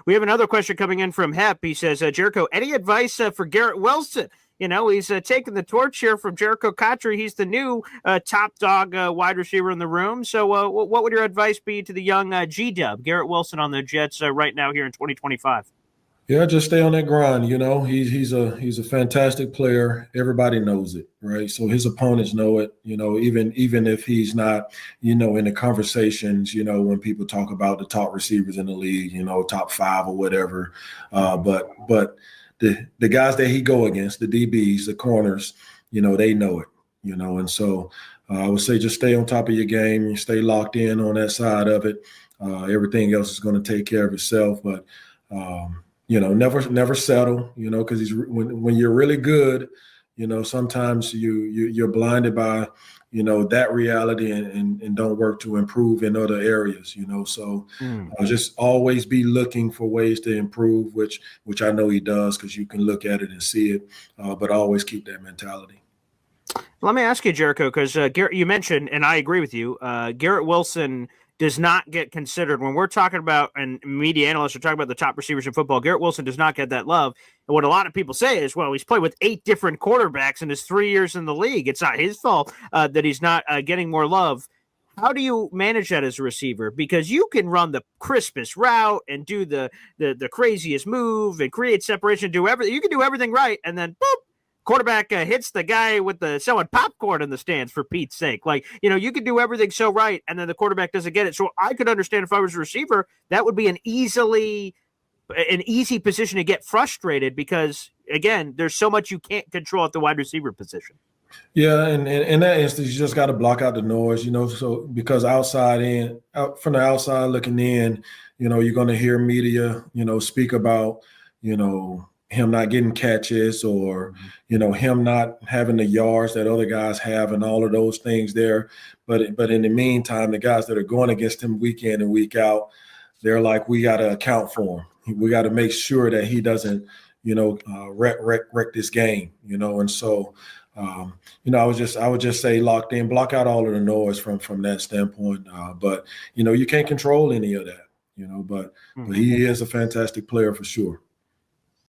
We have another question coming in from Hep. He says, Jerricho, any advice for Garrett Wilson? You know, he's taking the torch here from Jerricho Cotchery. He's the new top dog wide receiver in the room. So what would your advice be to the young G-Dub, Garrett Wilson on the Jets right now here in 2025? Yeah, just stay on that grind. You know, he's a fantastic player. Everybody knows it, right? So his opponents know it. You know, even if he's not, you know, in the conversations, you know, when people talk about the top receivers in the league, you know, top 5 or whatever. But the guys that he go against, the DBs, the corners, you know, they know it. You know, and so I would say just stay on top of your game. You stay locked in on that side of it. Everything else is going to take care of itself, but. You know, never settle. You know, because when you're really good, you know, sometimes you're blinded by, you know, that reality and don't work to improve in other areas. You know, so just always be looking for ways to improve, which I know he does because you can look at it and see it. But always keep that mentality. Let me ask you, Jerricho, because Garrett, you mentioned, and I agree with you, Garrett Wilson does not get considered when we're talking about, and media analysts are talking about the top receivers in football. Garrett Wilson does not get that love. And what a lot of people say is, well, he's played with 8 different quarterbacks in his 3 years in the league. It's not his fault that he's not getting more love. How do you manage that as a receiver? Because you can run the crispest route and do the craziest move and create separation, do everything. You can do everything right, and then boop, quarterback hits the guy with the selling popcorn in the stands, for Pete's sake. Like, you know, you could do everything so right, and then the quarterback doesn't get it. So I could understand if I was a receiver, that would be an easy position to get frustrated because, again, there's so much you can't control at the wide receiver position. Yeah, and in that instance, you just got to block out the noise, you know. So because from the outside looking in, you know, you're going to hear media, you know, speak about, you know, him not getting catches or, you know, him not having the yards that other guys have and all of those things there. But in the meantime, the guys that are going against him week in and week out, they're like, we got to account for him. We got to make sure that he doesn't, you know, wreck this game, you know. And so, you know, I would just say locked in, block out all of the noise from that standpoint. But, you know, you can't control any of that, you know, but he is a fantastic player for sure.